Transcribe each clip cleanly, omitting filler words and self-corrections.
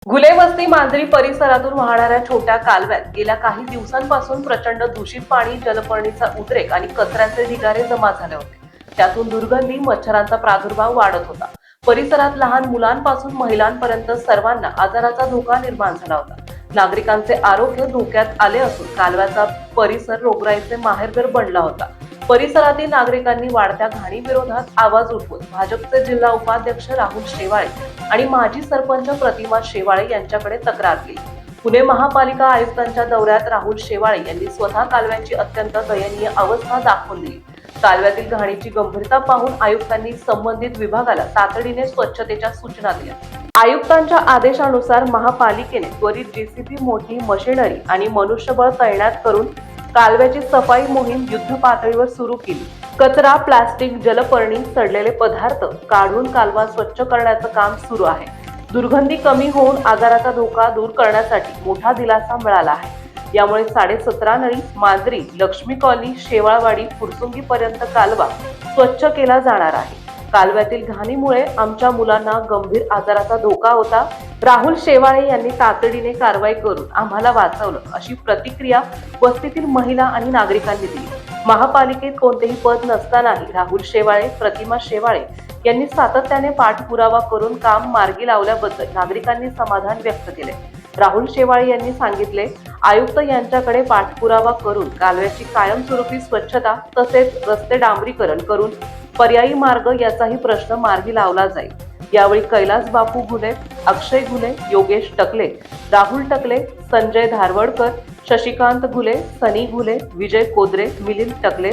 घुलेवस्ती मांजरी परिसरातून वाहणाऱ्या छोट्या कालव्यात गेल्या काही दिवसांपासून प्रचंड दूषित पाणी, जलपर्णीचा उद्रेक आणि कचऱ्याचे ढिगारे जमा झाले होते. त्यातून दुर्गंधी, मच्छरांचा प्रादुर्भाव वाढत होता. परिसरात लहान मुलांपासून महिलांपर्यंत सर्वांना आजाराचा धोका निर्माण झाला होता. नागरिकांचे आरोग्य धोक्यात आले असून कालव्याचा परिसर रोगराईचे माहेरघर बनला होता. परिसरातील नागरिकांनी वाढत्या घाणीविरोधात आवाज उठवत भाजपचे जिल्हा उपाध्यक्ष राहुल शेवाळे आणि माजी सरपंच प्रतिमा शेवाळे यांच्याकडे तक्रार केली. पुणे महापालिका आयुक्तांच्या दौऱ्यात राहुल शेवाळे यांनी स्वतः कालव्याची अत्यंत दयनीय अवस्था दाखवून दिली. कालव्यातील घाणीची गंभीरता पाहून आयुक्तांनी संबंधित विभागाला तातडीने स्वच्छतेच्या सूचना दिल्या. आयुक्तांच्या आदेशानुसार महापालिकेने त्वरित जेसीबी, मोठी मशिनरी आणि मनुष्यबळ तैनात करून कालव्याची सफाई मोहीम युद्ध पातळीवर सुरू केली. कचरा, प्लास्टिक, जलपर्णी, सडलेले पदार्थ काढून कालवा स्वच्छ करण्याचं काम सुरू आहे. दुर्गंधी कमी होऊन आजाराचा धोका दूर करण्यासाठी मोठा दिलासा मिळाला आहे. यामुळे 17.5 नळी, मांजरी, लक्ष्मी कॉलनी, शेवाळवाडी, फुरसुंगी पर्यंत कालवा स्वच्छ केला जाणार आहे. कालव्यातील घाणीमुळे आमच्या मुलांना गंभीर आजाराचा धोका होता. राहुल शेवाळे यांनी तातडीने कारवाई करून आम्हाला वाचवलं, अशी प्रतिक्रिया वस्तीतील महिला आणि नागरिकांनी दिली. महापालिकेत कोणतेही पद नसतानाही राहुल शेवाळे, प्रतिमा शेवाळे यांनी सातत्याने पाठपुरावा करून काम मार्गी लावल्याबद्दल नागरिकांनी समाधान व्यक्त केले. राहुल शेवाळे यांनी सांगितले, आयुक्त यांच्याकडे पाठपुरावा करून कालव्याची कायमस्वरूपी स्वच्छता तसेच रस्ते डांबरीकरण करून पर्यायी मार्ग याचाही प्रश्न मार्गी लावला जाईल. यावेळी कैलास बापू घुले, अक्षय घुले, योगेश टकले, राहुल टकले, संजय धारवडकर, शशिकांत घुले, सनी घुले, विजय कोदरे, मिलिंद टकले,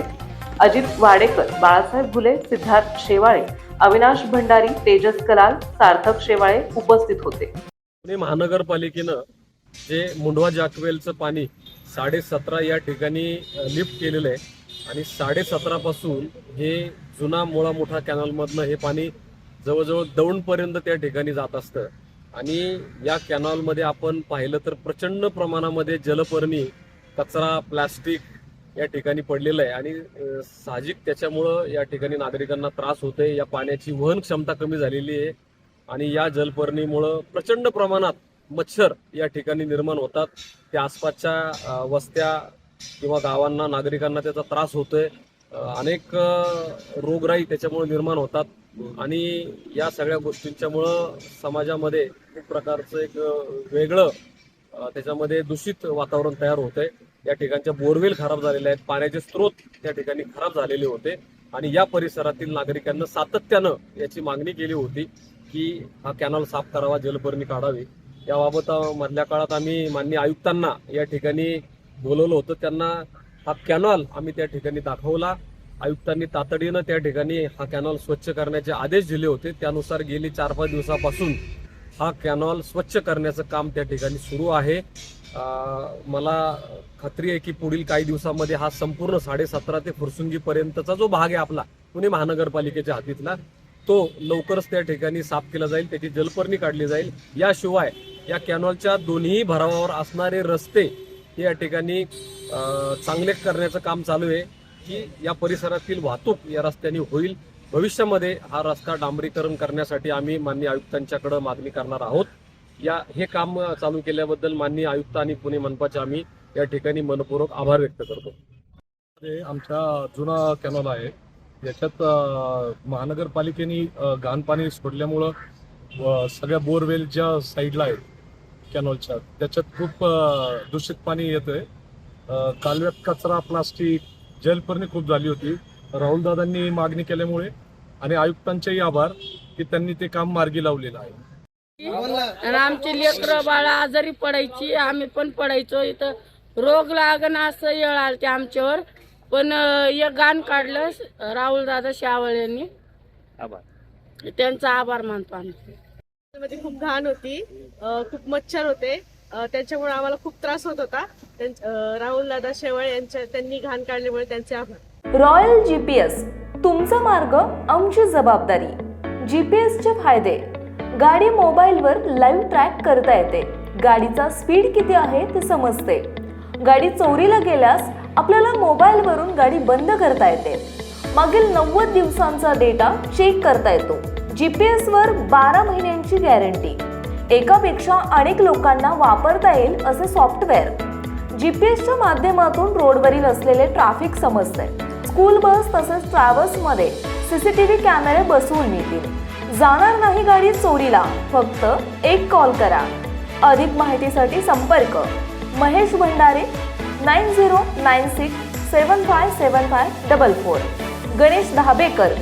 अजित वाडेकर, बाळासाहेब घुले, सिद्धार्थ शेवाळे, अविनाश भंडारी, तेजस कलाल, सार्थक शेवाळे उपस्थित होते. पुणे महानगरपालिकेनं जे मुंडवा जाकवेलचं पाणी 17.5 या ठिकाणी लिफ्ट केलेलं आहे आणि 17.5 पासून हे जुना मुळा मोठा कॅनलमधनं हे पाणी जवळजवळ दौंडपर्यंत त्या ठिकाणी जात असतं. आणि या कॅनॉलमध्ये आपण पाहिलं तर प्रचंड प्रमाणामध्ये जलपर्णी, कचरा, प्लास्टिक या ठिकाणी पडलेलं आहे आणि साहजिक त्याच्यामुळं या ठिकाणी नागरिकांना त्रास होतोय. या पाण्याची वहन क्षमता कमी झालेली आहे आणि या जलपर्णीमुळं प्रचंड प्रमाणात मच्छर या ठिकाणी निर्माण होतात. त्या आसपासच्या वस्त्या किंवा गावांना, नागरिकांना त्याचा त्रास होतोय. अनेक रोगराई त्याच्यामुळे निर्माण होतात आणि या सगळ्या गोष्टींच्यामुळं समाजामध्ये खूप प्रकारचं एक वेगळं त्याच्यामध्ये दूषित वातावरण तयार होतंय. या ठिकाणच्या बोरवेल खराब झालेले आहेत, पाण्याचे स्रोत त्या ठिकाणी खराब झालेले होते आणि या परिसरातील नागरिकांना सातत्यानं याची मागणी केली होती की हा कॅनॉल साफ करावा, जलपर्णी काढावी. याबाबत मधल्या काळात आम्ही माननीय आयुक्तांना या ठिकाणी बोलवलं होतं. त्यांना हा कॅनॉल आम्ही त्या ठिकाणी दाखवला. आयुक्तांनी तातडीनं त्या ठिकाणी हा कॅनॉल स्वच्छ करण्याचे आदेश दिले होते. त्यानुसार गेली 4-5 दिवसापासून हा कॅनॉल स्वच्छ करण्याचं काम त्या ठिकाणी सुरू आहे. मला खात्री आहे की पुढील काही दिवसामध्ये हा संपूर्ण 17.5 ते फुरसुंगी पर्यंतचा जो भाग आहे आपला पुणे महानगरपालिकेच्या हातीतला, तो लवकरच त्या ठिकाणी साफ केला जाईल, त्याची जलपर्णी काढली जाईल. याशिवाय या कॅनॉलच्या दोन्ही भरावावर असणारे रस्ते हे या ठिकाणी चांगले करण्याचं काम चालू आहे की या परिसरातील वाहतूक या रस्त्याने होईल. भविष्यामध्ये हा रस्ता डांबरीकरण करण्यासाठी आम्ही माननीय आयुक्तांच्याकडे मागणी करणार आहोत. हे काम चालू केल्याबद्दल माननीय आयुक्त आणि पुणे मनपाचे आम्ही या ठिकाणी मनपूर्वक आभार व्यक्त करतो. आमचा जुना कॅनॉल आहे, याच्यात महानगरपालिकेने घाण पाणी सोडल्यामुळं सगळ्या बोरवेलच्या साईडला आहेत कॅनॉलच्या, त्याच्यात खूप दूषित पाणी येतंय. कालव्यात कचरा, प्लास्टिक, जलपर्णी खूप झाली होती. राहुलदादांनी मागणी केल्यामुळे आणि आयुक्तांचेही आभार की त्यांनी ते काम मार्गी लावलेलं आहे. आणि आमची लेकरं बाळा आजारी पडायची, आम्ही पण पडायचो. इथं रोग लागणं असं येळ आलते आमच्यावर, पण एक गाण काढलं राहुल दादा शेवाळे यांनी. त्यांचा आभार मानतो आम्ही. मध्ये खूप घाण होती, खूप मच्छर होते, त्याच्यामुळे आम्हाला खूप त्रास होत होता. राहुल दादा शेवाळे त्यांनी घाण काढल्यामुळे त्यांचे आभार. रॉयल जीपीएस, तुमचा मार्ग आमची जबाबदारी. जीपीएसचे फायदे: गाडी मोबाईलवर लाईव्ह ट्रॅक करता येते, गाडीचा स्पीड किती आहे ते समजते, गाडी चोरीला गेल्यास आपल्याला मोबाईलवरून गाडी बंद करता येते, मागील 90 दिवसांचा डेटा चेक करता येतो, जीपीएस वर 12 महिन्यांची गॅरंटी, एकापेक्षा अनेक लोकांना वापरता येईल असे सॉफ्टवेअर. जीपीएसच्या माध्यमातून रोडवरील असलेले ट्रॅफिक समजते. स्कूल बस तसेच ट्रॅव्हल्समध्ये सीसीटीव्ही कॅमेरे बसवून मिळतील. जाणार नाही गाडी चोरीला, फक्त एक कॉल करा. अधिक माहितीसाठी संपर्क महेश भंडारे 9096757544, गणेश धाबेकर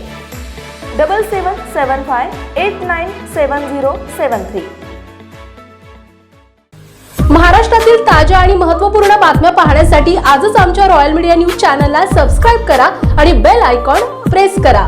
7775897073. महाराष्ट्रातील ताज्या आणि महत्त्वपूर्ण बातम्या पाहण्यासाठी आजच आमच्या रॉयल मीडिया न्यूज चॅनलला सबस्क्राईब करा आणि बेल आयकॉन प्रेस करा.